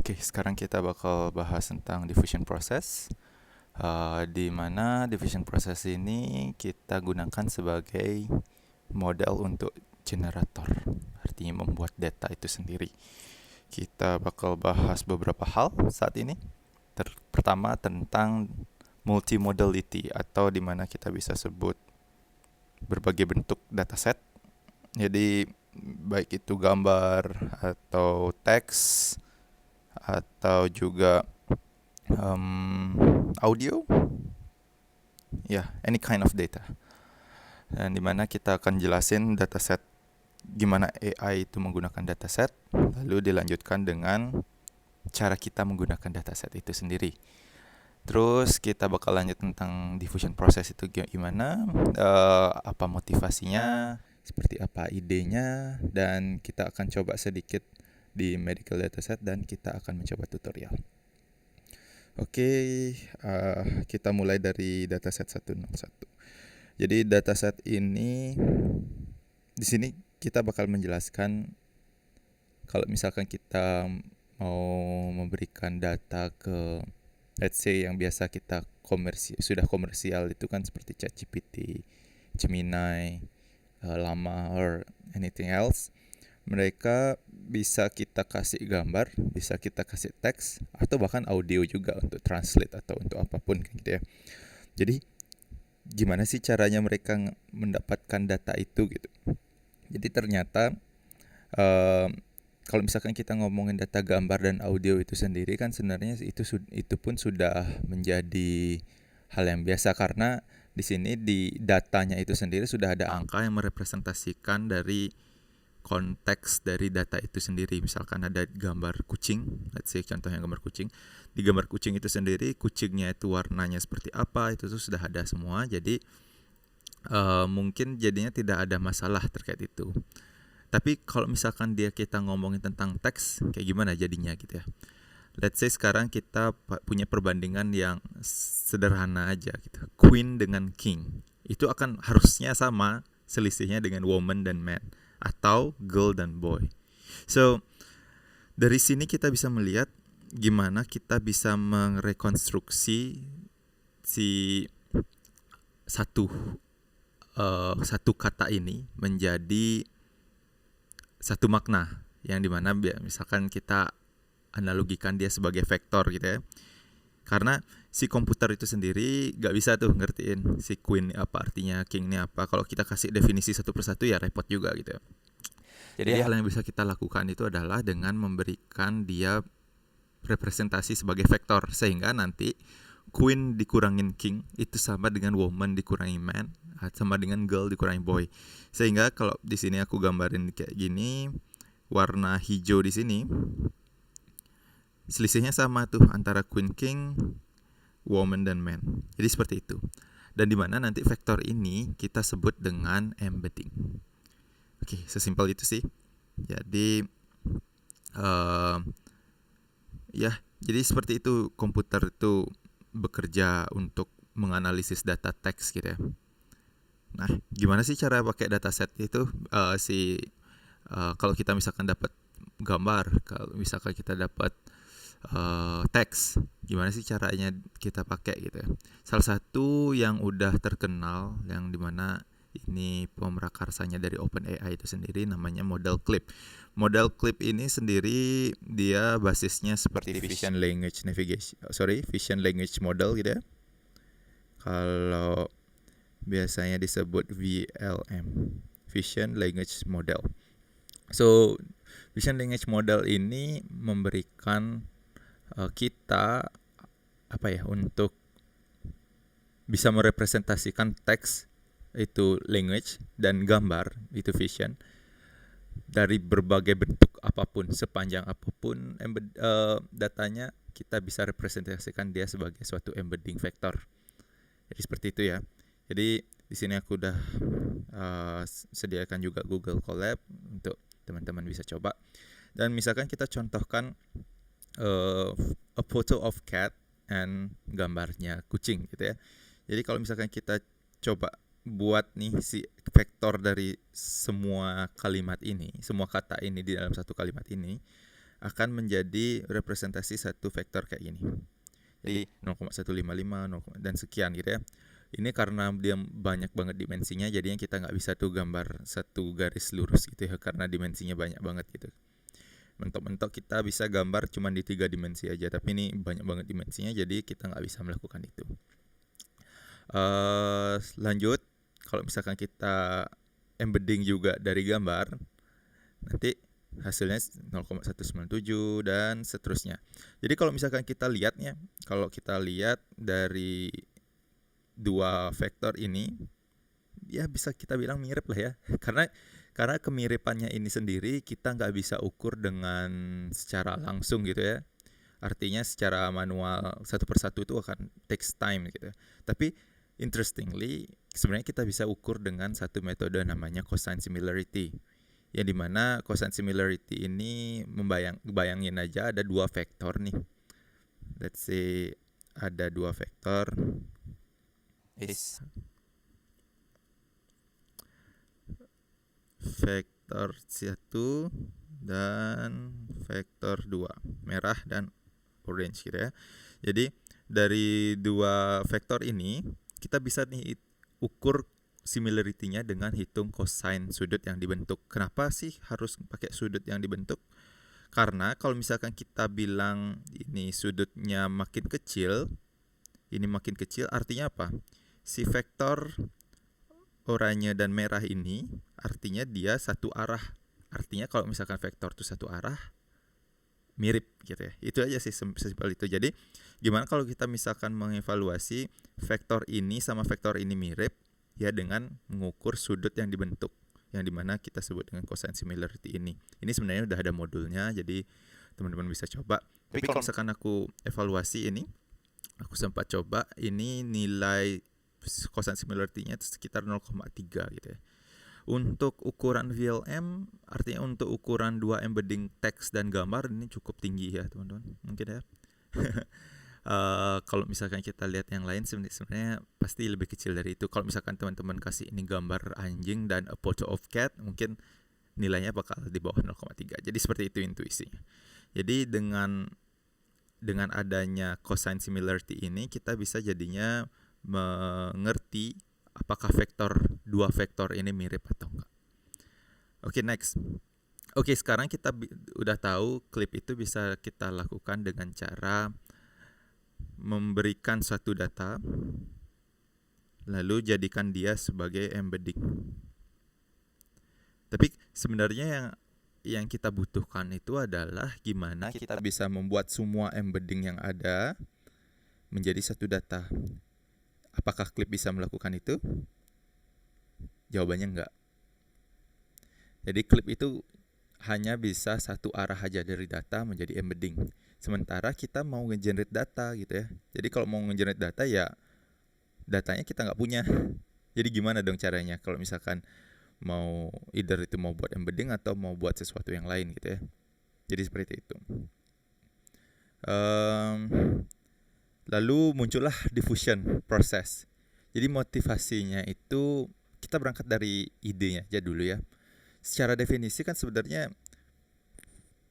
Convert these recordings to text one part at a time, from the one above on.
Oke, sekarang kita bakal bahas tentang diffusion process, di mana diffusion process ini kita gunakan sebagai model untuk generator, artinya membuat data itu sendiri. Kita bakal bahas beberapa hal saat ini. Pertama tentang multimodality, atau di mana kita bisa sebut berbagai bentuk dataset. Jadi baik itu gambar atau teks atau juga audio, any kind of data. Dan dimana kita akan jelasin dataset, gimana AI itu menggunakan dataset, lalu dilanjutkan dengan cara kita menggunakan dataset itu sendiri. Terus kita bakal lanjut tentang diffusion process itu gimana, apa motivasinya, seperti apa idenya, dan kita akan coba sedikit di medical dataset dan kita akan mencoba tutorial. Oke, kita mulai dari dataset 101. Jadi dataset ini, di sini kita bakal menjelaskan kalau misalkan kita mau memberikan data ke, let's say yang biasa kita sudah komersial itu kan seperti ChatGPT, Gemini, Llama, or anything else. Mereka bisa kita kasih gambar, bisa kita kasih teks, atau bahkan audio juga untuk translate atau untuk apapun gitu ya. Jadi gimana sih caranya mereka mendapatkan data itu gitu. Jadi ternyata kalau misalkan kita ngomongin data gambar dan audio itu sendiri kan sebenarnya itu pun sudah menjadi hal yang biasa, karena di sini di datanya itu sendiri sudah ada angka yang merepresentasikan dari konteks dari data itu sendiri. Misalkan ada gambar kucing, let's say contohnya gambar kucing. Di gambar kucing itu sendiri, kucingnya itu warnanya seperti apa, itu tuh sudah ada semua. Jadi mungkin jadinya tidak ada masalah terkait itu. Tapi kalau misalkan kita ngomongin tentang teks, kayak gimana jadinya gitu ya. Let's say sekarang kita punya perbandingan yang sederhana aja gitu. Queen dengan king. Itu akan harusnya sama selisihnya dengan woman dan man, atau girl dan boy. So, dari sini kita bisa melihat gimana kita bisa merekonstruksi si satu kata ini menjadi satu makna, yang dimana misalkan kita analogikan dia sebagai vektor gitu ya. Karena si komputer itu sendiri gak bisa tuh ngertiin si queen apa artinya, king ini apa. Kalau kita kasih definisi satu persatu ya repot juga gitu ya. Jadi hal yang bisa kita lakukan itu adalah dengan memberikan dia representasi sebagai vektor, sehingga nanti queen dikurangin king itu sama dengan woman dikurangi man, sama dengan girl dikurangi boy. Sehingga kalau di sini aku gambarin kayak gini, warna hijau di sini selisihnya sama tuh antara queen king, woman dan man. Jadi seperti itu. Dan dimana nanti vektor ini kita sebut dengan embedding. Oke, sesimpel itu sih. Jadi jadi seperti itu komputer itu bekerja untuk menganalisis data teks gitu ya. Nah, gimana sih cara pakai dataset itu? Kalau kita misalkan dapat gambar, kalau misalkan kita dapat teks, gimana sih caranya kita pakai gitu ya. Salah satu yang udah terkenal, yang dimana ini pemrakarsanya dari OpenAI itu sendiri, namanya model clip. Model clip ini sendiri dia basisnya seperti Vision Language Model gitu ya. Kalau biasanya disebut VLM, Vision Language Model. So, Vision Language Model ini memberikan kita untuk bisa merepresentasikan teks itu language dan gambar itu vision dari berbagai bentuk apapun, sepanjang apapun datanya, kita bisa representasikan dia sebagai suatu embedding vector. Jadi seperti itu ya. Jadi di sini aku udah sediakan juga Google Colab untuk teman-teman bisa coba. Dan misalkan kita contohkan a photo of cat and gambarnya kucing gitu ya. Jadi kalau misalkan kita coba buat nih si vektor dari semua kalimat ini, semua kata ini di dalam satu kalimat ini, akan menjadi representasi satu vektor kayak gini. Jadi 0,155 dan sekian gitu ya. Ini karena dia banyak banget dimensinya, jadinya kita nggak bisa tuh gambar satu garis lurus gitu ya, karena dimensinya banyak banget gitu. Mentok-mentok kita bisa gambar cuma di 3 dimensi aja, tapi ini banyak banget dimensinya, jadi kita nggak bisa melakukan itu. Lanjut, kalau misalkan kita embedding juga dari gambar, nanti hasilnya 0,197 dan seterusnya. Jadi kalau misalkan kita lihatnya, kalau kita lihat dari dua vektor ini, ya bisa kita bilang mirip lah ya. Karena kemiripannya ini sendiri kita nggak bisa ukur dengan secara langsung gitu ya. Artinya secara manual satu persatu itu akan takes time gitu. Tapi interestingly, sebenarnya kita bisa ukur dengan satu metode namanya cosine similarity. Yang dimana cosine similarity ini bayangin aja ada dua vektor nih. Let's say ada dua vektor. Vektor 1 dan vektor 2, merah dan orange gitu ya. Jadi dari dua vektor ini kita bisa nih ukur similarity-nya dengan hitung cosine sudut yang dibentuk. Kenapa sih harus pakai sudut yang dibentuk? Karena kalau misalkan kita bilang ini sudutnya makin kecil, ini makin kecil, artinya apa? Si vektor oranye dan merah ini artinya dia satu arah. Artinya kalau misalkan vektor itu satu arah, mirip gitu ya. Itu aja sih sesimpel itu. Jadi gimana kalau kita misalkan mengevaluasi vektor ini sama vektor ini mirip ya dengan mengukur sudut yang dibentuk, yang dimana kita sebut dengan cosine similarity ini. Ini sebenarnya udah ada modulnya, jadi teman-teman bisa coba. Tapi kalau misalkan aku evaluasi ini, aku sempat coba, ini nilai cosine similarity-nya sekitar 0,3 gitu ya. Untuk ukuran VLM, artinya untuk ukuran dua embedding teks dan gambar, ini cukup tinggi ya teman-teman, mungkin ya. Kalau misalkan kita lihat yang lain sebenarnya pasti lebih kecil dari itu. Kalau misalkan teman-teman kasih ini gambar anjing dan a photo of cat, mungkin nilainya bakal di bawah 0,3. Jadi seperti itu intuisinya. Jadi dengan adanya cosine similarity ini, kita bisa jadinya mengerti apakah dua vektor ini mirip atau enggak. Oke, next. Oke, sekarang kita udah tahu klip itu bisa kita lakukan dengan cara memberikan suatu data, lalu jadikan dia sebagai embedding. Tapi sebenarnya yang kita butuhkan itu adalah gimana kita bisa membuat semua embedding yang ada menjadi satu data. Apakah klip bisa melakukan itu? Jawabannya enggak. Jadi klip itu hanya bisa satu arah aja dari data menjadi embedding. Sementara kita mau nge-generate data gitu ya. Jadi kalau mau nge-generate data ya datanya kita nggak punya. Jadi gimana dong caranya kalau misalkan mau either itu mau buat embedding atau mau buat sesuatu yang lain gitu ya. Jadi seperti itu. Lalu muncullah diffusion process. Jadi motivasinya itu kita berangkat dari idenya aja dulu ya. Secara definisi kan sebenarnya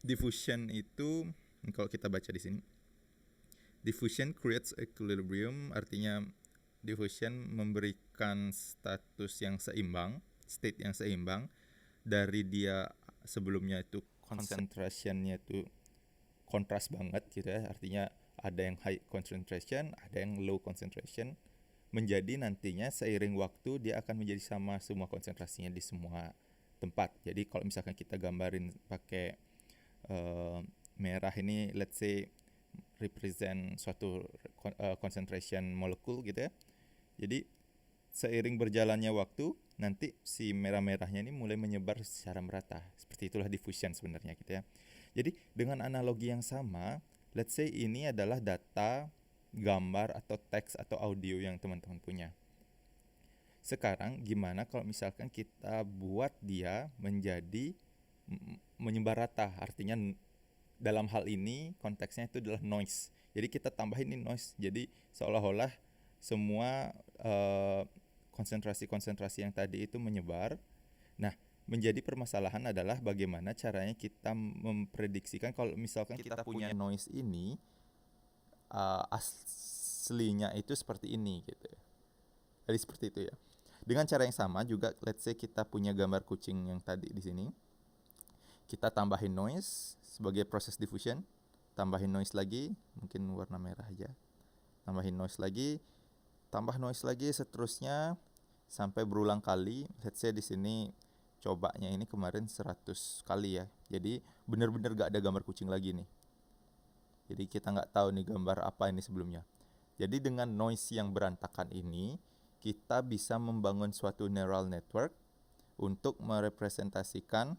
diffusion itu, kalau kita baca di sini, diffusion creates equilibrium, artinya diffusion memberikan status yang seimbang, state yang seimbang dari dia sebelumnya itu concentration-nya itu kontras banget gitu ya, artinya ada yang high concentration, ada yang low concentration, menjadi nantinya seiring waktu dia akan menjadi sama semua konsentrasinya di semua tempat. Jadi kalau misalkan kita gambarin pakai merah ini, let's say represent suatu concentration molekul gitu ya. Jadi seiring berjalannya waktu, nanti si merah-merahnya ini mulai menyebar secara merata. Seperti itulah diffusion sebenarnya gitu ya. Jadi dengan analogi yang sama, let's say ini adalah data, gambar atau teks atau audio yang teman-teman punya. Sekarang gimana kalau misalkan kita buat dia menjadi menyebar rata, artinya dalam hal ini konteksnya itu adalah noise. Jadi kita tambahin ini noise, jadi seolah-olah semua konsentrasi-konsentrasi yang tadi itu menyebar. Nah, menjadi permasalahan adalah bagaimana caranya kita memprediksikan kalau misalkan kita punya noise ini aslinya itu seperti ini gitu. Jadi seperti itu ya. Dengan cara yang sama juga, let's say kita punya gambar kucing yang tadi di sini. Kita tambahin noise sebagai proses diffusion, tambahin noise lagi, mungkin warna merah aja. Tambahin noise lagi, tambah noise lagi, seterusnya sampai berulang kali. Let's say di sini cobanya ini kemarin 100 kali ya. Jadi benar-benar gak ada gambar kucing lagi nih. Jadi kita nggak tahu nih gambar apa ini sebelumnya. Jadi dengan noise yang berantakan ini, kita bisa membangun suatu neural network untuk merepresentasikan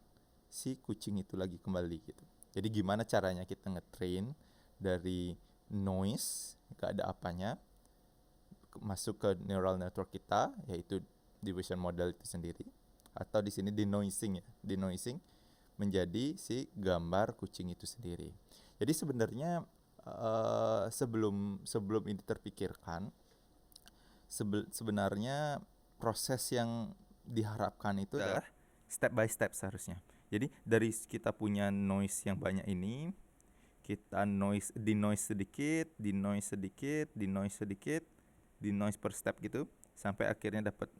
si kucing itu lagi kembali gitu. Jadi gimana caranya kita ngetrain dari noise, gak ada apanya, masuk ke neural network kita, yaitu diffusion model itu sendiri, atau di sini denoising ya, denoising menjadi si gambar kucing itu sendiri. Jadi sebenarnya sebelum ini terpikirkan, sebenarnya proses yang diharapkan itu adalah step by step seharusnya. Jadi dari kita punya noise yang banyak ini, kita denoise sedikit, denoise sedikit, denoise sedikit, denoise per step gitu, sampai akhirnya dapat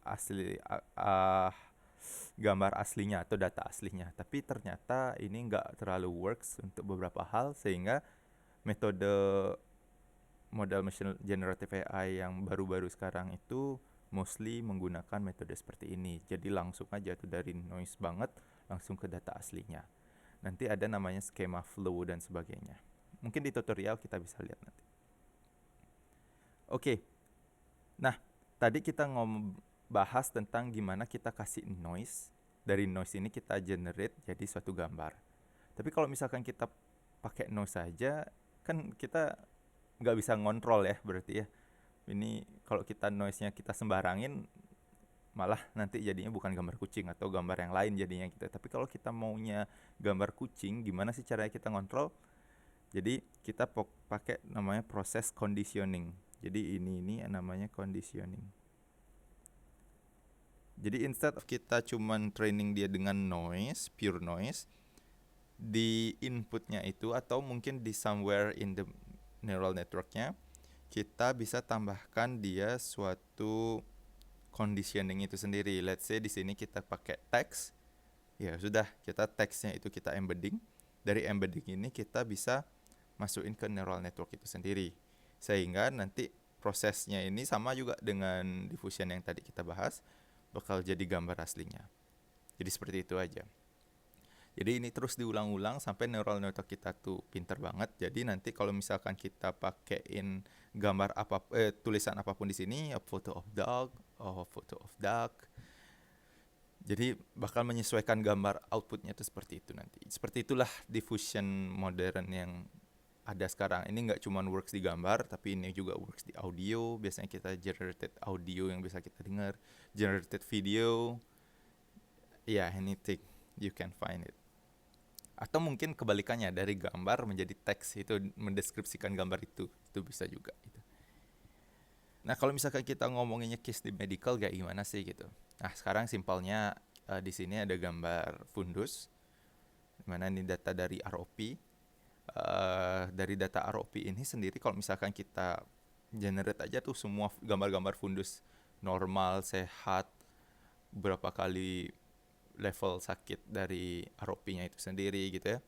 asli gambar aslinya atau data aslinya. Tapi ternyata ini nggak terlalu works untuk beberapa hal, sehingga metode model machine generative AI yang baru-baru sekarang itu mostly menggunakan metode seperti ini. Jadi langsung aja tuh dari noise banget langsung ke data aslinya. Nanti ada namanya schema flow dan sebagainya. Mungkin di tutorial kita bisa lihat nanti. Oke. Nah, tadi kita bahas tentang gimana kita kasih noise. Dari noise ini kita generate jadi suatu gambar. Tapi kalau misalkan kita pakai noise saja, kan kita nggak bisa ngontrol ya berarti ya. Ini kalau kita noise-nya kita sembarangin, malah nanti jadinya bukan gambar kucing atau gambar yang lain jadinya gitu. Tapi kalau kita maunya gambar kucing, gimana sih caranya kita ngontrol? Jadi kita pakai namanya proses conditioning. Jadi ini namanya conditioning. Jadi instead of kita cuman training dia dengan noise, pure noise, di inputnya itu atau mungkin di somewhere in the neural networknya, kita bisa tambahkan dia suatu conditioning itu sendiri. Let's say di sini kita pakai text, ya sudah, kita teksnya itu kita embedding. Dari embedding ini kita bisa masukin ke neural network itu sendiri, sehingga nanti prosesnya ini sama juga dengan diffusion yang tadi kita bahas, bakal jadi gambar aslinya. Jadi seperti itu aja. Jadi ini terus diulang-ulang sampai neural network kita tuh pinter banget. Jadi nanti kalau misalkan kita pakein gambar tulisan apapun di sini, a photo of dog, photo of duck, jadi bakal menyesuaikan gambar outputnya itu seperti itu nanti. Seperti itulah diffusion modern yang ada sekarang. Ini nggak cuma works di gambar, tapi ini juga works di audio. Biasanya kita generated audio yang bisa kita dengar, generated video, anything you can find it. Atau mungkin kebalikannya, dari gambar menjadi teks, itu mendeskripsikan gambar itu bisa juga gitu. Nah, kalau misalkan kita ngomonginnya case di medical kayak gimana sih gitu. Nah, sekarang simpelnya di sini ada gambar fundus, dimana ini data dari ROP. Dari data ROP ini sendiri, kalau misalkan kita generate aja tuh semua gambar-gambar fundus normal, sehat, berapa kali level sakit dari ROP-nya itu sendiri gitu ya.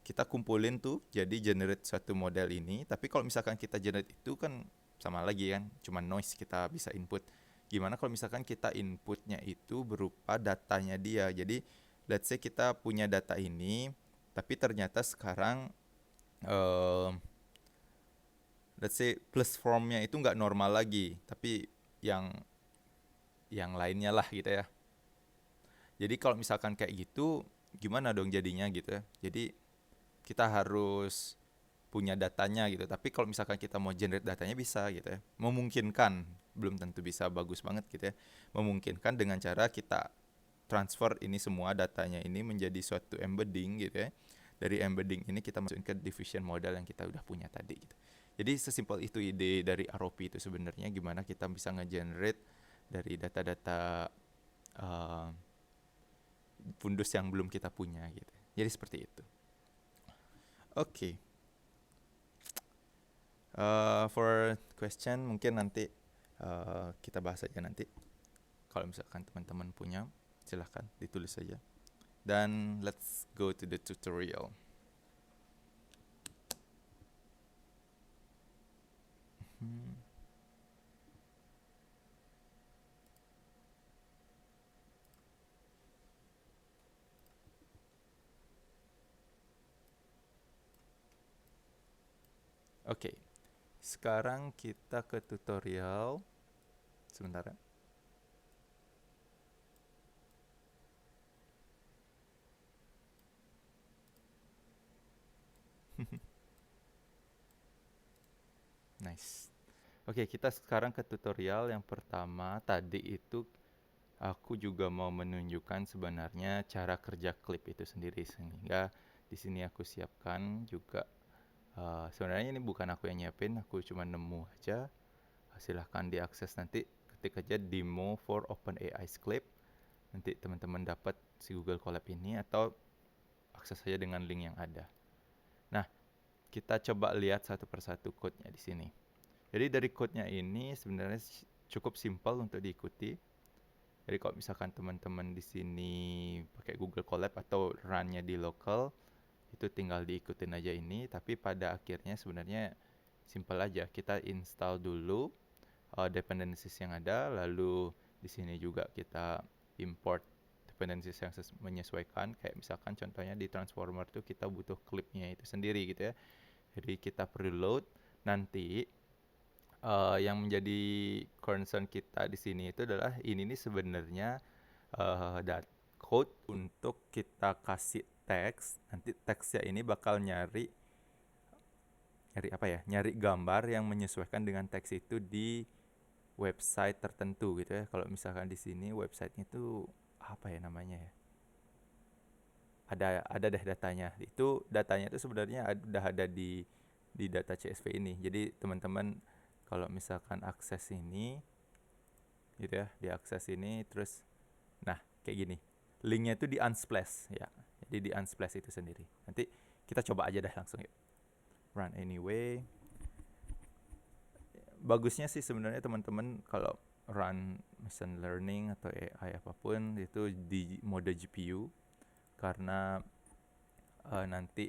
Kita kumpulin tuh jadi generate suatu model ini. Tapi kalau misalkan kita generate itu kan sama lagi kan, cuma noise kita bisa input. Gimana kalau misalkan kita inputnya itu berupa datanya dia. Jadi let's say kita punya data ini, tapi ternyata sekarang let's say plus formnya itu nggak normal lagi, tapi yang lainnya lah gitu ya. Jadi kalau misalkan kayak gitu, gimana dong jadinya gitu ya. Jadi kita harus punya datanya gitu. Tapi kalau misalkan kita mau generate datanya bisa gitu ya. Memungkinkan, belum tentu bisa bagus banget gitu ya. Memungkinkan dengan cara kita transfer ini semua datanya ini menjadi suatu embedding gitu ya. Dari embedding ini kita masukin ke diffusion model yang kita udah punya tadi gitu. Jadi sesimpel itu ide dari ROP itu sebenarnya, gimana kita bisa nge-generate dari data-data fundus yang belum kita punya gitu. Jadi seperti itu. Oke. For question mungkin nanti kita bahas aja nanti. Kalau misalkan teman-teman punya, silahkan ditulis saja. Dan let's go to the tutorial. Oke, sekarang kita ke tutorial. Sebentar ya. Nice. Oke, kita sekarang ke tutorial yang pertama. Tadi itu aku juga mau menunjukkan sebenarnya cara kerja klip itu sendiri, sehingga di sini aku siapkan juga. Sebenarnya ini bukan aku yang nyiapin, aku cuma nemu aja. Silahkan diakses nanti, ketik aja demo for OpenAI Clip. Nanti teman-teman dapat si Google Colab ini, atau akses saja dengan link yang ada. Nah, kita coba lihat satu persatu code-nya di sini. Jadi dari code-nya ini sebenarnya cukup simpel untuk diikuti. Jadi kalau misalkan teman-teman di sini pakai Google Colab atau run-nya di local, itu tinggal diikutin aja ini. Tapi pada akhirnya sebenarnya simple aja. Kita install dulu dependencies yang ada, lalu di sini juga kita import dependencies yang menyesuaikan. Kayak misalkan contohnya di transformer tuh kita butuh clipnya itu sendiri gitu ya. Jadi kita perlu load. Nanti yang menjadi concern kita di sini itu adalah ini nih sebenarnya code untuk kita kasih teks. Nanti teksnya ini bakal nyari apa ya? Nyari gambar yang menyesuaikan dengan teks itu di website tertentu gitu ya. Kalau misalkan di sini websitenya itu apa ya namanya ya? Ada deh datanya. Datanya itu sebenarnya udah ada di data CSV ini. Jadi teman-teman kalau misalkan akses ini gitu ya, diakses ini terus nah kayak gini. Linknya itu di Unsplash ya. Jadi di Unsplash itu sendiri. Nanti kita coba aja dah langsung yuk. Run anyway. Bagusnya sih sebenarnya teman-teman kalau run machine learning atau AI apapun itu di mode GPU, karena nanti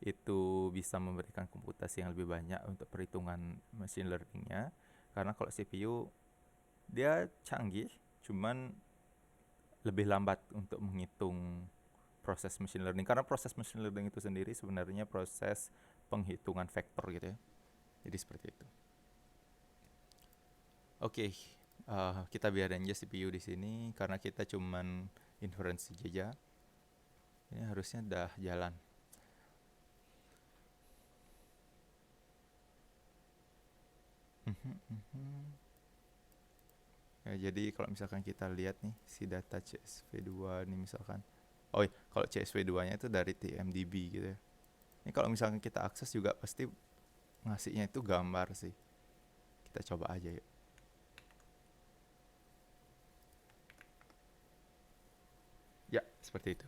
itu bisa memberikan komputasi yang lebih banyak untuk perhitungan machine learningnya. Karena kalau CPU dia canggih, cuman lebih lambat untuk menghitung proses machine learning. Karena proses machine learning itu sendiri sebenarnya proses penghitungan vektor gitu ya. Jadi seperti itu. Oke, kita biarin aja CPU di sini karena kita cuman inferensi aja. Ini harusnya udah jalan. Ya, jadi kalau misalkan kita lihat nih si data CSV2 nih misalkan. Oh iya, kalau CSV2-nya itu dari TMDB gitu ya. Ini kalau misalkan kita akses juga pasti ngasihnya itu gambar sih. Kita coba aja yuk. Ya, seperti itu.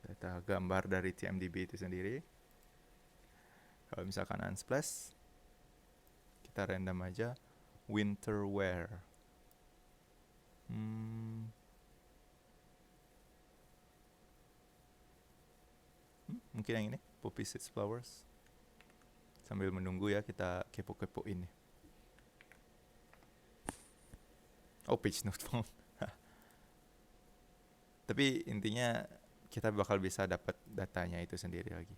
Data gambar dari TMDB itu sendiri. Kalau misalkan Unsplash, kita random aja winter wear. Mungkin yang ini, poppy seeds flowers. Sambil menunggu ya, kita kepo-kepo ini. Oh, page not found. Tapi intinya kita bakal bisa dapat datanya itu sendiri lagi.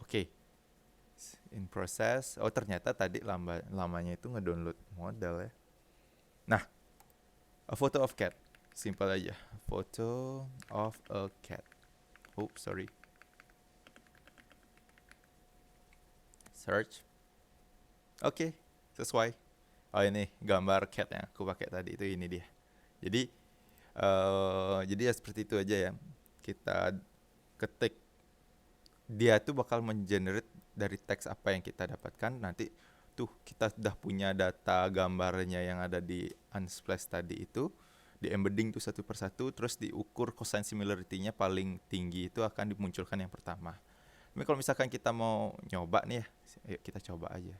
Oke. In process. Oh, ternyata tadi lamanya itu ngedownload model ya. Nah, a photo of cat. Simple aja. Photo of a cat. Oops, sorry. Search. Oke, sesuai. Oh, ini gambar cat yang aku pakai tadi itu ini dia. Jadi ya seperti itu aja ya. Kita ketik, dia tuh bakal mengenerate dari teks apa yang kita dapatkan. Nanti tuh kita sudah punya data gambarnya yang ada di Unsplash tadi itu. di embedding tuh satu persatu, terus diukur cosine similarity-nya paling tinggi itu akan dimunculkan yang pertama. Tapi kalau misalkan kita mau nyoba nih ya, ayo kita coba aja.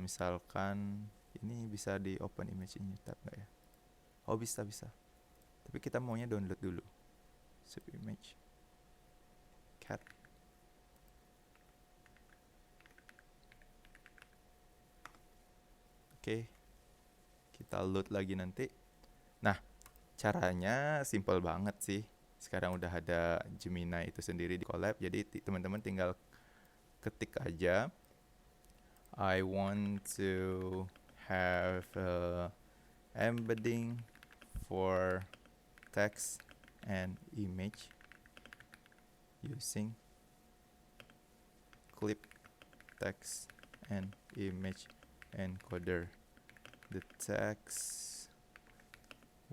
Misalkan ini bisa di open image in new tab nggak ya? Oh bisa. Tapi kita maunya download dulu. Sub image cat. Oke, kita load lagi nanti. Nah, caranya simple banget sih. Sekarang udah ada Gemini itu sendiri di Colab, jadi teman-teman tinggal ketik aja I want to have embedding for text and image using clip text and image encoder. The text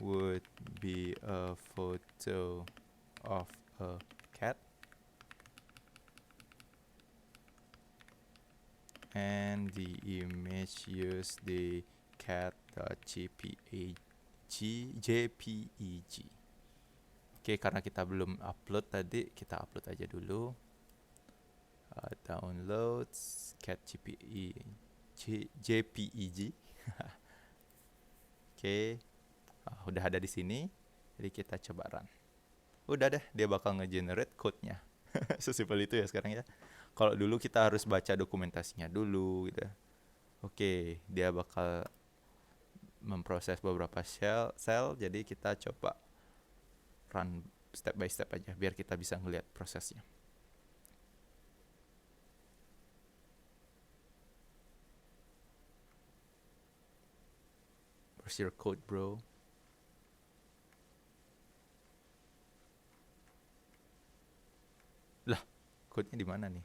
would be a photo of a cat and the image use the cat.jpeg. Oke, karena kita belum upload tadi, kita upload aja dulu. Downloads cat.jpeg. Oke, udah ada di sini. Jadi kita coba run. Udah deh, dia bakal nge-generate code-nya. Sesimpel itu ya sekarang ya. Kalau dulu kita harus baca dokumentasinya dulu gitu. Oke, dia bakal memproses beberapa sel, jadi kita coba run step by step aja biar kita bisa ngelihat prosesnya. Where's your code, bro? Lah, code-nya di mana nih?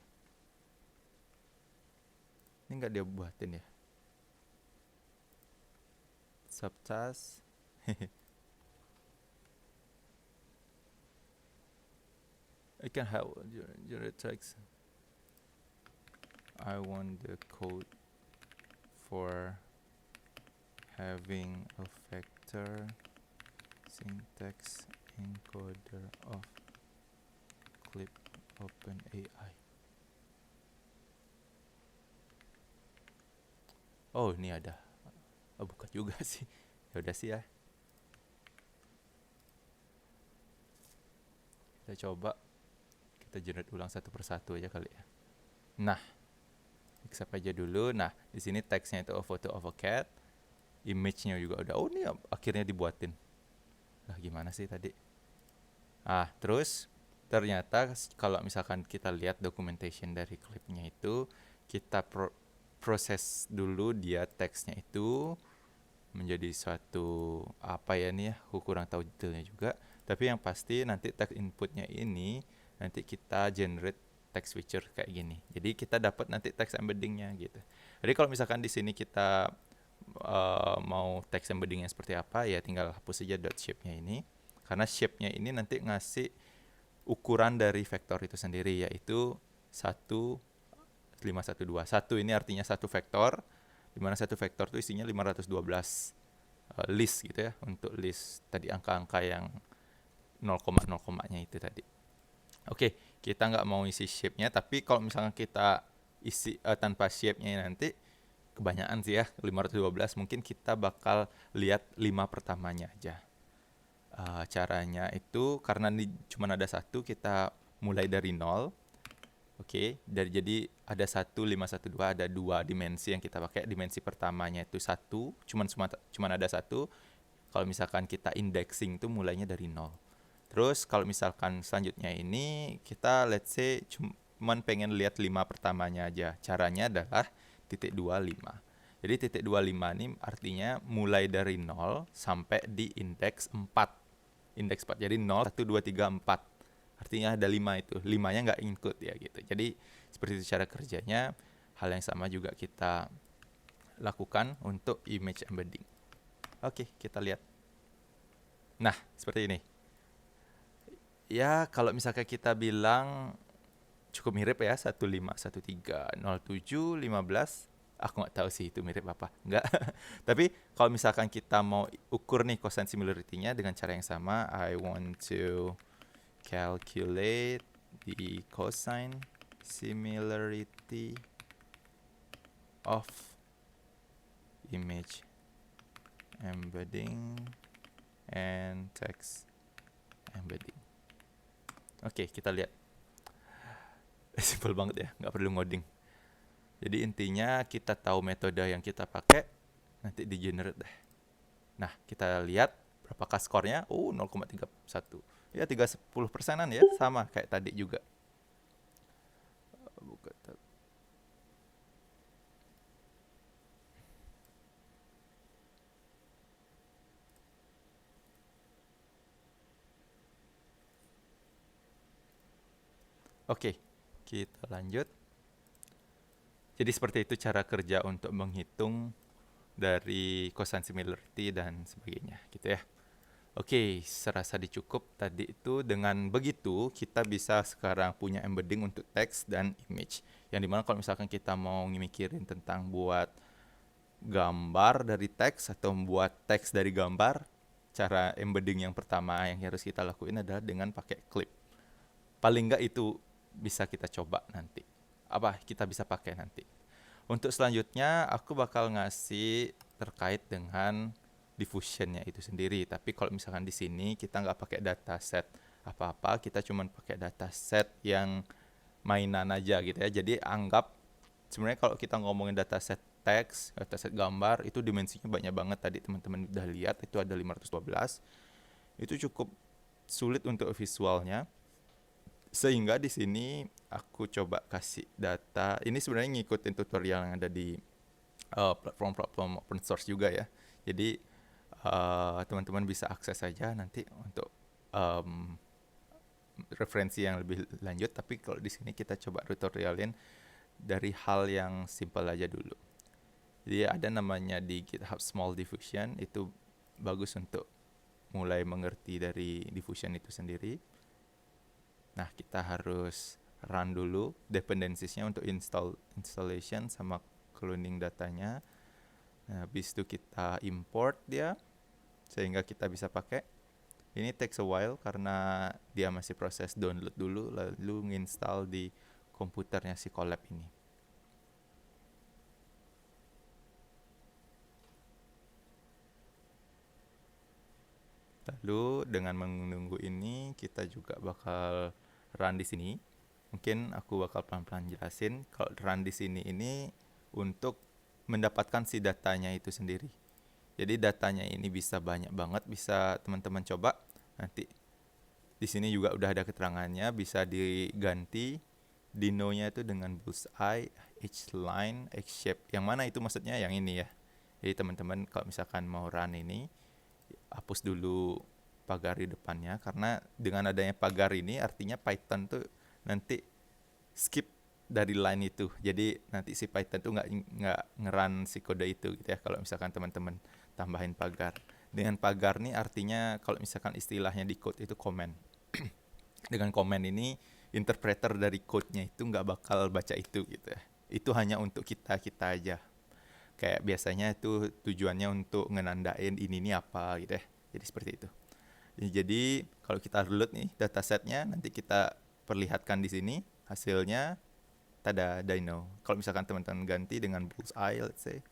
Ini nggak dia buatin ya? Subtask. I can have generate text. I want the code for having a vector syntax encoder of clip OpenAI. Oh, ini ada. Oh, buka juga sih. Ya udah sih ya. Kita coba. Kita generate ulang satu persatu aja kali ya. Nah, accept aja dulu. Nah, di sini teksnya itu a photo of a cat. Image-nya juga udah. Oh, ini akhirnya dibuatin. Lah, gimana sih tadi? Terus ternyata kalau misalkan kita lihat documentation dari klipnya itu, kita proses dulu dia teksnya itu menjadi suatu apa ya nih ya, aku kurang tahu detailnya juga, tapi yang pasti nanti text inputnya ini nanti kita generate text feature kayak gini, jadi kita dapat nanti text embeddingnya gitu. Jadi kalau misalkan di sini kita mau text embeddingnya seperti apa, ya tinggal hapus saja dot shape-nya ini, karena shape-nya ini nanti ngasih ukuran dari vektor itu sendiri, yaitu 1,512. 1 ini artinya satu vektor, di mana satu vektor itu isinya 512 list gitu ya, untuk list tadi angka-angka yang 0,0-nya itu tadi. Oke, kita nggak mau isi shape-nya, tapi kalau misalnya kita isi tanpa shape-nya nanti kebanyakan sih ya, 512, mungkin kita bakal lihat 5 pertamanya aja. Caranya itu karena ini cuma ada satu, kita mulai dari 0. Oke, jadi ada 1,512, ada 2 dimensi yang kita pakai. Dimensi pertamanya itu 1, cuman ada 1. Kalau misalkan kita indexing itu mulainya dari 0. Terus kalau misalkan selanjutnya ini kita let's say cuman pengen lihat 5 pertamanya aja. Caranya adalah .25. Jadi .25 ini artinya mulai dari 0 sampai di indeks 4. Indeks 4. Jadi 0, 1, 2, 3, 4. Artinya ada 5 itu. 5-nya nggak include ya gitu. Jadi seperti itu cara kerjanya. Hal yang sama juga kita lakukan untuk image embedding. Oke, kita lihat. Nah, seperti ini. Ya, kalau misalkan kita bilang cukup mirip ya, 15130715. Aku nggak tahu sih itu mirip apa. Nggak. Tapi kalau misalkan kita mau ukur nih cosine similarity-nya dengan cara yang sama, I want to calculate the cosine similarity of image embedding and text embedding. Oke, kita lihat. Simple banget ya, nggak perlu ngoding. Jadi intinya kita tahu metode yang kita pakai, nanti di generate deh. Nah, kita lihat berapakah skornya. 0,31. Ya, 30%-an ya, sama kayak tadi juga. Buka tab. Oke, kita lanjut. Jadi seperti itu cara kerja untuk menghitung dari cosine similarity dan sebagainya, gitu ya. Oke, serasa dicukup tadi itu. Dengan begitu kita bisa sekarang punya embedding untuk teks dan image. Yang dimana kalau misalkan kita mau mikirin tentang buat gambar dari teks atau membuat teks dari gambar, cara embedding yang pertama yang harus kita lakuin adalah dengan pakai clip. Paling nggak itu bisa kita coba nanti. Kita bisa pakai nanti. Untuk selanjutnya aku bakal ngasih terkait dengan diffusionnya itu sendiri. Tapi kalau misalkan di sini kita nggak pakai dataset apa-apa, kita cuma pakai dataset yang mainan aja gitu ya. Jadi anggap sebenarnya kalau kita ngomongin dataset teks, dataset gambar, itu dimensinya banyak banget. Tadi teman-teman udah lihat itu ada 512. Itu cukup sulit untuk visualnya. Sehingga di sini aku coba kasih data. Ini sebenarnya ngikutin tutorial yang ada di platform-platform open source juga ya. Jadi teman-teman bisa akses saja nanti untuk referensi yang lebih lanjut. Tapi kalau di sini kita coba tutorialin dari hal yang simple aja dulu. Jadi ada namanya di GitHub Small Diffusion, itu bagus untuk mulai mengerti dari diffusion itu sendiri. Nah, kita harus run dulu dependencies-nya untuk installation sama cloning datanya. Nah, habis itu kita import dia sehingga kita bisa pakai. Ini takes a while karena dia masih proses download dulu lalu nginstall di komputernya si Colab ini. Lalu dengan menunggu ini kita juga bakal run di sini. Mungkin aku bakal pelan-pelan jelasin. Kalau run di sini ini untuk mendapatkan si datanya itu sendiri. Jadi datanya ini bisa banyak banget, bisa teman-teman coba. Nanti di sini juga udah ada keterangannya, bisa diganti dino-nya itu dengan bullseye, H-line, X-shape. Yang mana itu maksudnya? Yang ini ya. Jadi teman-teman kalau misalkan mau run ini, hapus dulu pagar di depannya, karena dengan adanya pagar ini artinya Python tuh nanti skip dari line itu. Jadi nanti si Python tuh nggak ngeran si kode itu gitu ya kalau misalkan teman-teman tambahin pagar. Dengan pagar nih artinya kalau misalkan istilahnya di code itu comment. Dengan comment ini interpreter dari code-nya itu nggak bakal baca itu gitu ya. Itu hanya untuk kita aja. Kayak biasanya itu tujuannya untuk ngenandain ini nih apa gitu ya. Jadi seperti itu. Jadi kalau kita load nih datasetnya, nanti kita perlihatkan di sini hasilnya. Tada dino. Kalau misalkan teman-teman ganti dengan bullseye, let's say,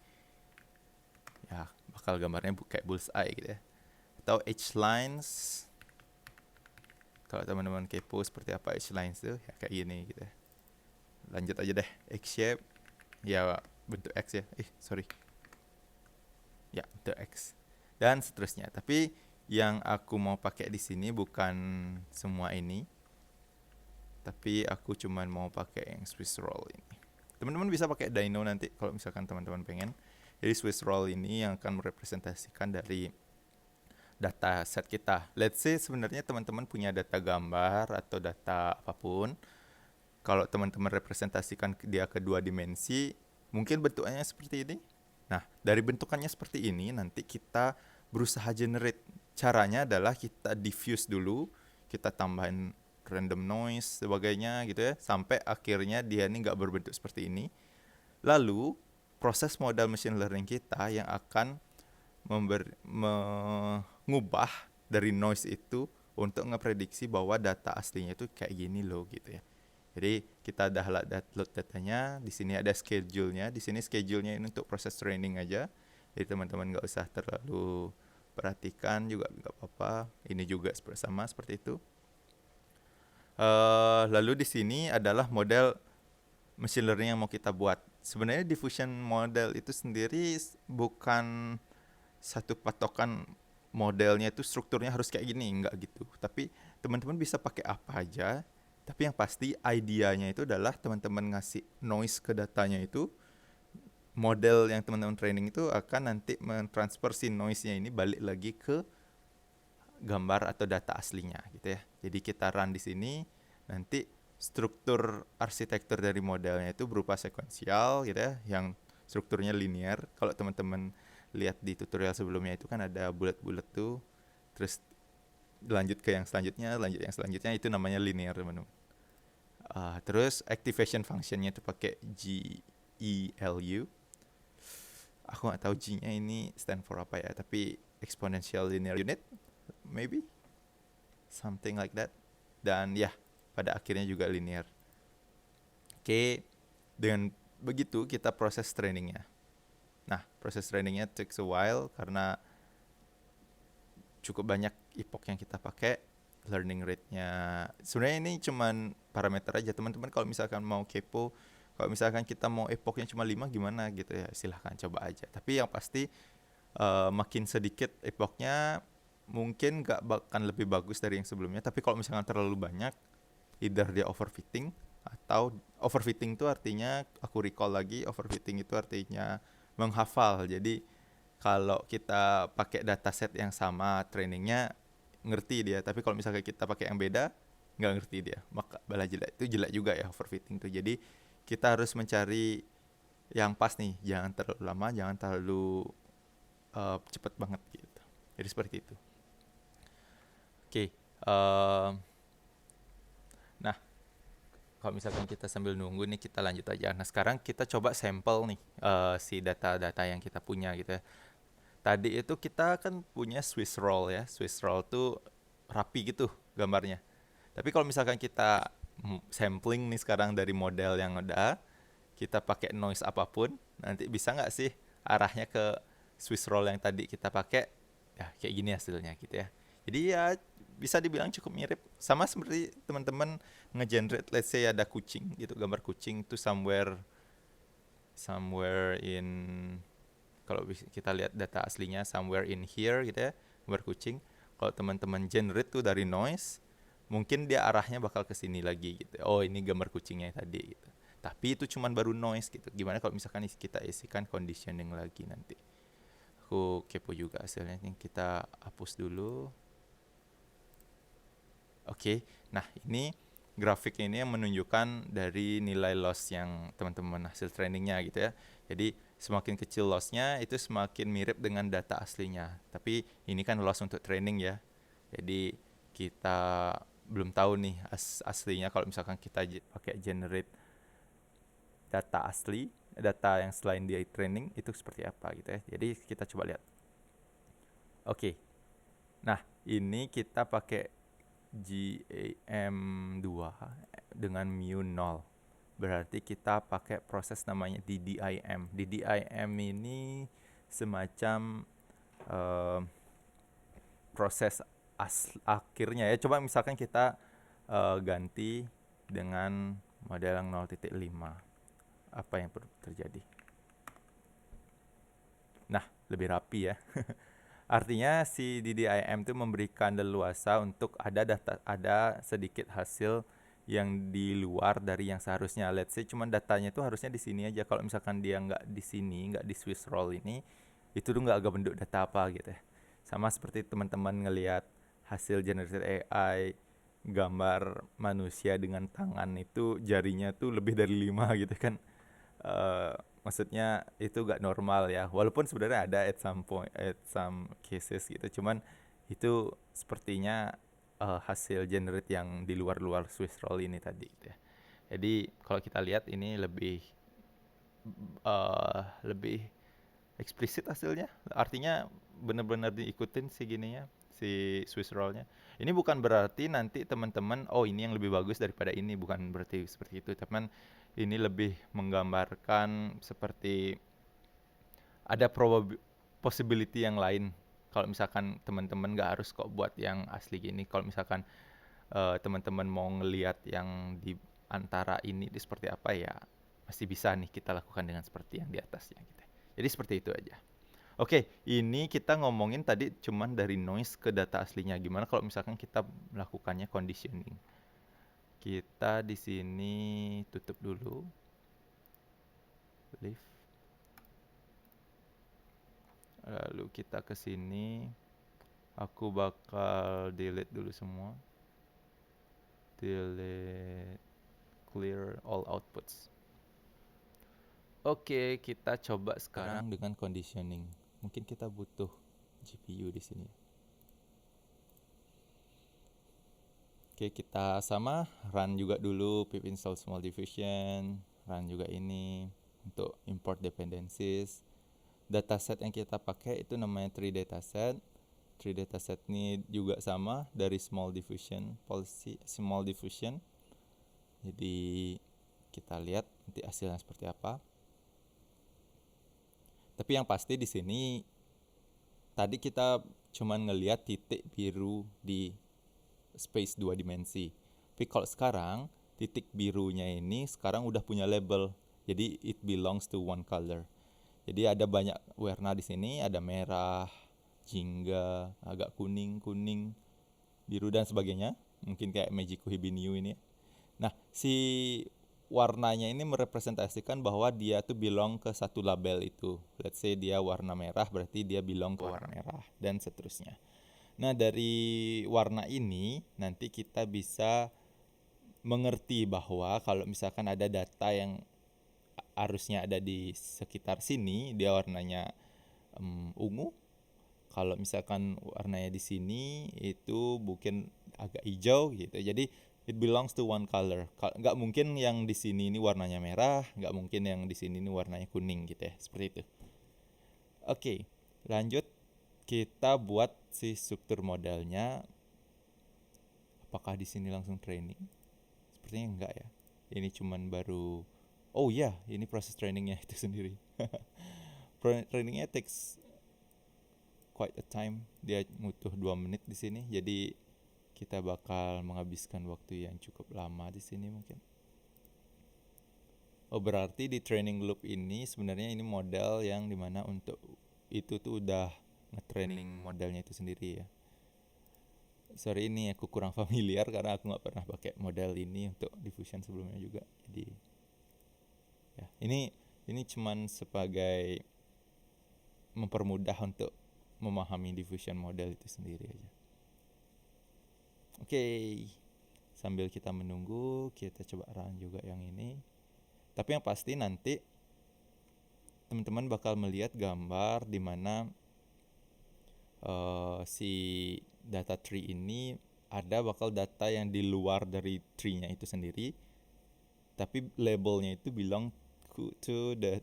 ya bakal gambarnya kayak bullseye gitu ya. Atau H-lines. Kalau teman-teman kepo seperti apa H-lines tuh, ya kayak gini gitu ya. Lanjut aja deh. X-shape, ya bentuk X ya. Sorry. Ya, bentuk X. Dan seterusnya. Tapi yang aku mau pakai di sini bukan semua ini. Tapi aku cuman mau pakai yang Swiss roll ini. Teman-teman bisa pakai Dino nanti kalau misalkan teman-teman pengen. Jadi Swiss roll ini yang akan merepresentasikan dari data set kita. Let's say sebenarnya teman-teman punya data gambar atau data apapun. Kalau teman-teman representasikan dia ke dua dimensi, mungkin bentukannya seperti ini. Nah, dari bentukannya seperti ini nanti kita berusaha generate. Caranya adalah kita diffuse dulu, kita tambahin random noise sebagainya gitu ya, sampai akhirnya dia ini nggak berbentuk seperti ini. Lalu proses model machine learning kita yang akan mengubah dari noise itu untuk ngeprediksi bahwa data aslinya itu kayak gini loh gitu ya. Jadi kita udah download datanya, di sini ada schedule-nya, di sini schedule-nya ini untuk proses training aja. Jadi teman-teman nggak usah terlalu perhatikan juga nggak apa-apa. Ini juga sama seperti itu. Lalu di sini adalah model machine learning yang mau kita buat. Sebenarnya diffusion model itu sendiri bukan satu patokan modelnya itu strukturnya harus kayak gini, enggak gitu. Tapi teman-teman bisa pakai apa aja. Tapi yang pasti idenya itu adalah teman-teman ngasih noise ke datanya itu, model yang teman-teman training itu akan nanti mentransfer si noise-nya ini balik lagi ke gambar atau data aslinya gitu ya. Jadi kita run di sini, nanti struktur arsitektur dari modelnya itu berupa sekuensial gitu ya, yang strukturnya linear. Kalau teman-teman lihat di tutorial sebelumnya itu kan ada bulat-bulat tuh, terus lanjut ke yang selanjutnya, lanjut yang selanjutnya, itu namanya linear teman-teman. Terus activation functionnya itu pakai GELU. Aku nggak tahu G-nya ini stand for apa ya, tapi exponential linear unit maybe something like that. Dan ya pada akhirnya juga linear. Oke, dengan begitu kita proses trainingnya. Nah, proses trainingnya takes a while karena cukup banyak epoch yang kita pakai. Learning rate-nya sebenarnya ini cuman parameter aja. Teman-teman kalau misalkan mau kepo, kalau misalkan kita mau epochnya cuma 5 gimana gitu ya, silahkan coba aja. Tapi yang pasti makin sedikit epochnya mungkin gak bahkan lebih bagus dari yang sebelumnya. Tapi kalau misalkan terlalu banyak, either dia overfitting, atau overfitting itu artinya, aku recall lagi, overfitting itu artinya menghafal. Jadi kalau kita pakai dataset yang sama trainingnya, ngerti dia. Tapi kalau misalnya kita pakai yang beda, nggak ngerti dia. Maka bala jelek itu jelek juga ya overfitting tuh. Jadi kita harus mencari yang pas nih. Jangan terlalu lama, jangan terlalu cepet banget gitu. Jadi seperti itu. Oke. Nah, kalau misalkan kita sambil nunggu nih, kita lanjut aja. Nah, sekarang kita coba sampel nih si data-data yang kita punya gitu ya. Tadi itu kita kan punya Swiss roll ya. Swiss roll tuh rapi gitu gambarnya. Tapi kalau misalkan kita sampling nih sekarang dari model yang ada, kita pakai noise apapun, nanti bisa nggak sih arahnya ke Swiss roll yang tadi kita pakai? Ya kayak gini hasilnya gitu ya. Jadi ya bisa dibilang cukup mirip. Sama seperti teman-teman nge-generate, let's say ada kucing gitu, gambar kucing tuh somewhere in, kalau kita lihat data aslinya somewhere in here gitu ya, gambar kucing. Kalau teman-teman generate tuh dari noise, mungkin dia arahnya bakal ke sini lagi gitu. Oh, ini gambar kucingnya tadi gitu. Tapi itu cuman baru noise gitu. Gimana kalau misalkan kita isikan conditioning lagi nanti? Aku kepo juga hasilnya. Ini kita hapus dulu. Oke. Nah, ini grafik ini yang menunjukkan dari nilai loss yang teman-teman hasil trainingnya gitu ya. Jadi semakin kecil lossnya itu semakin mirip dengan data aslinya. Tapi ini kan loss untuk training ya. Jadi kita belum tahu nih aslinya kalau misalkan kita pakai generate data asli, data yang selain di training itu seperti apa gitu ya. Jadi kita coba lihat. Oke. Nah, ini kita pakai GAM2 dengan mu 0. Berarti kita pakai proses namanya DDIM. DDIM ini semacam proses akhirnya ya. Coba misalkan kita ganti dengan model yang 0.5. Apa yang perlu terjadi? Nah, lebih rapi ya. Artinya si DDIM itu memberikan leluasa untuk ada sedikit hasil yang di luar dari yang seharusnya. Let's say cuman datanya itu harusnya di sini aja. Kalau misalkan dia nggak di sini, nggak di Swiss roll ini, itu tuh nggak agak bentuk data apa gitu ya. Sama seperti teman-teman ngelihat hasil generated AI gambar manusia dengan tangan itu jarinya tuh lebih dari 5 gitu kan. Maksudnya itu gak normal ya, walaupun sebenarnya ada at some cases gitu, cuman itu sepertinya hasil generate yang di luar Swiss roll ini tadi gitu ya. Jadi kalau kita lihat ini lebih lebih eksplisit hasilnya. Artinya benar-benar diikutin si gininya, si Swiss roll-nya. Ini bukan berarti nanti teman-teman, oh ini yang lebih bagus daripada ini, bukan berarti seperti itu. Teman, ini lebih menggambarkan seperti ada possibility yang lain. Kalau misalkan teman-teman nggak harus kok buat yang asli gini. Kalau misalkan teman-teman mau ngelihat yang di antara ini di seperti apa ya, masih bisa nih kita lakukan dengan seperti yang di atasnya gitu. Jadi seperti itu aja. Oke, ini kita ngomongin tadi cuman dari noise ke data aslinya. Gimana kalau misalkan kita melakukannya conditioning? Kita di sini tutup dulu. Leave. Lalu kita ke sini. Aku bakal delete dulu semua. Delete, clear all outputs. Oke, kita coba sekarang dengan conditioning. Mungkin kita butuh GPU di sini. Oke, kita sama run juga dulu pip install small diffusion, run juga ini untuk import dependencies. Dataset yang kita pakai itu namanya tree dataset. Tree dataset ini juga sama dari small diffusion policy, small diffusion. Jadi kita lihat nanti hasilnya seperti apa. Tapi yang pasti di sini tadi kita cuman ngelihat titik biru di space 2 dimensi. Tapi kalau sekarang titik birunya ini sekarang udah punya label. Jadi it belongs to one color. Jadi ada banyak warna di sini, ada merah, jingga, agak kuning, biru dan sebagainya. Mungkin kayak Magic Hibiniu ini. Nah, si warnanya ini merepresentasikan bahwa dia tuh belong ke satu label itu. Let's say dia warna merah, berarti dia belong ke warna merah dan seterusnya. Nah, dari warna ini nanti kita bisa mengerti bahwa kalau misalkan ada data yang harusnya ada di sekitar sini, dia warnanya ungu. Kalau misalkan warnanya di sini itu mungkin agak hijau gitu. Jadi it belongs to one color. Nggak mungkin yang di sini ini warnanya merah, nggak mungkin yang di sini ini warnanya kuning gitu ya. Seperti itu. Oke, lanjut kita buat si struktur modelnya. Apakah di sini langsung training? Sepertinya enggak ya. Ini cuman baru. Oh iya, ini proses trainingnya itu sendiri. Trainingnya takes quite a time. Dia butuh 2 menit di sini. Jadi kita bakal menghabiskan waktu yang cukup lama di sini mungkin. Oh, berarti di training loop ini sebenarnya ini model yang dimana untuk itu tuh udah nge-training modelnya itu sendiri ya. Sorry, ini aku kurang familiar karena aku nggak pernah pakai model ini untuk diffusion sebelumnya juga. Jadi ya, ini cuman sebagai mempermudah untuk memahami diffusion model itu sendiri aja. Oke, sambil kita menunggu, kita coba run juga yang ini. Tapi yang pasti nanti teman-teman bakal melihat gambar di mana si data tree ini ada bakal data yang di luar dari tree-nya itu sendiri. Tapi labelnya itu belong to the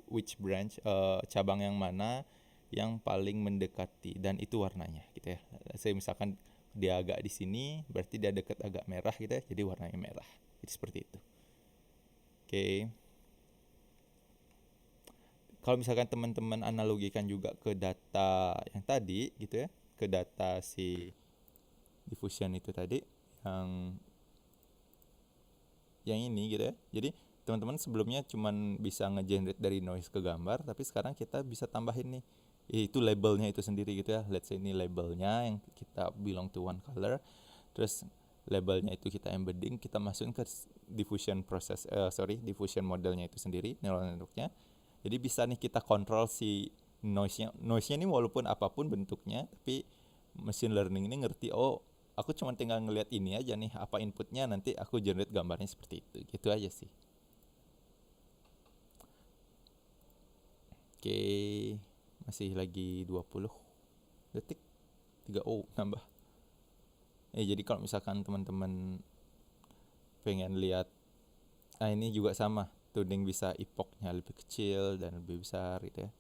which branch, cabang yang mana yang paling mendekati dan itu warnanya gitu ya. Saya misalkan dia agak di sini, berarti dia dekat agak merah gitu ya, jadi warnanya merah. Jadi seperti itu. Oke. Kalau misalkan teman-teman analogikan juga ke data yang tadi gitu ya, ke data si diffusion itu tadi yang ini gitu ya. Jadi teman-teman sebelumnya cuman bisa nge-generate dari noise ke gambar, tapi sekarang kita bisa tambahin nih itu labelnya itu sendiri gitu ya. Let's say ini labelnya yang kita belong to one color, terus labelnya itu kita embedding, kita masukin ke diffusion proses, diffusion modelnya itu sendiri, neural networknya. Jadi bisa nih kita kontrol si noise-nya ini walaupun apapun bentuknya, tapi machine learning ini ngerti, oh aku cuma tinggal ngelihat ini aja nih, apa inputnya, nanti aku generate gambarnya seperti itu. Gitu aja sih. Oke, masih lagi 20 detik. 3 nambah. Jadi kalau misalkan teman-teman pengen lihat, ini juga sama. tuning bisa epochnya lebih kecil dan lebih besar gitu ya.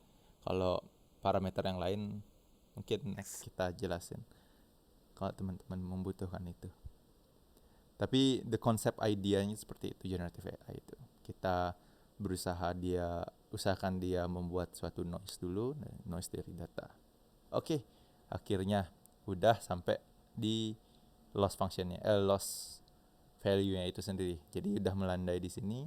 Kalau parameter yang lain mungkin next kita jelasin kalau teman-teman membutuhkan itu. Tapi the concept idenya seperti itu, generative AI itu. Kita usahakan dia membuat suatu noise dulu, noise dari data. Oke, akhirnya udah sampai di loss functionnya, loss value-nya itu sendiri. Jadi udah melandai di sini.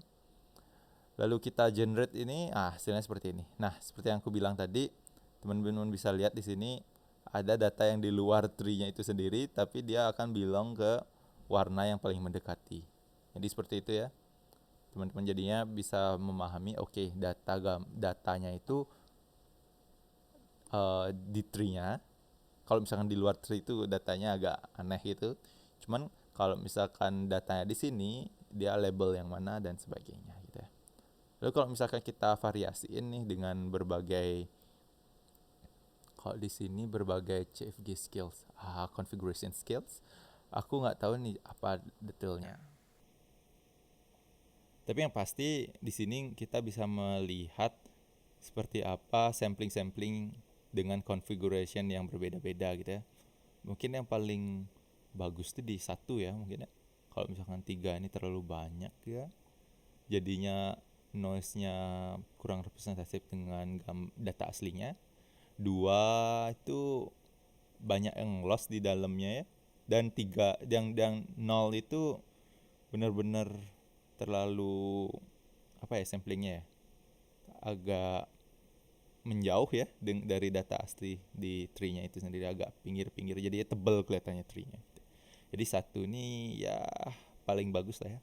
Lalu kita generate ini, hasilnya seperti ini. Nah, seperti yang aku bilang tadi, teman-teman bisa lihat di sini ada data yang di luar tree-nya itu sendiri, tapi dia akan belong ke warna yang paling mendekati. Jadi seperti itu ya. Teman-teman jadinya bisa memahami, oke, datanya itu di tree-nya. Kalau misalkan di luar tree itu datanya agak aneh gitu. Cuman kalau misalkan datanya di sini, dia label yang mana dan sebagainya gitu ya. Lalu kalau misalkan kita variasiin nih dengan berbagai, kalau di sini berbagai CFG skills, configuration skills, aku nggak tahu nih apa detailnya. Tapi yang pasti di sini kita bisa melihat seperti apa sampling-sampling dengan configuration yang berbeda-beda gitu ya. Mungkin yang paling bagus tuh di 1 ya mungkin ya. Kalau misalkan 3 ini terlalu banyak ya, jadinya noise-nya kurang representatif dengan data aslinya. 2 itu banyak yang loss di dalamnya ya. Dan 3 yang 0 itu benar-benar terlalu samplingnya ya agak menjauh ya dari data asli di tree-nya itu sendiri, agak pinggir-pinggir, jadi tebal kelihatannya tree-nya. Jadi 1 ini ya paling bagus lah ya.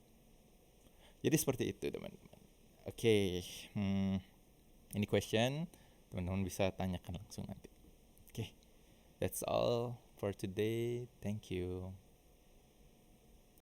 Jadi seperti itu teman-teman. Oke, ini question teman-teman bisa tanyakan langsung nanti. Oke, that's all for today. Thank you.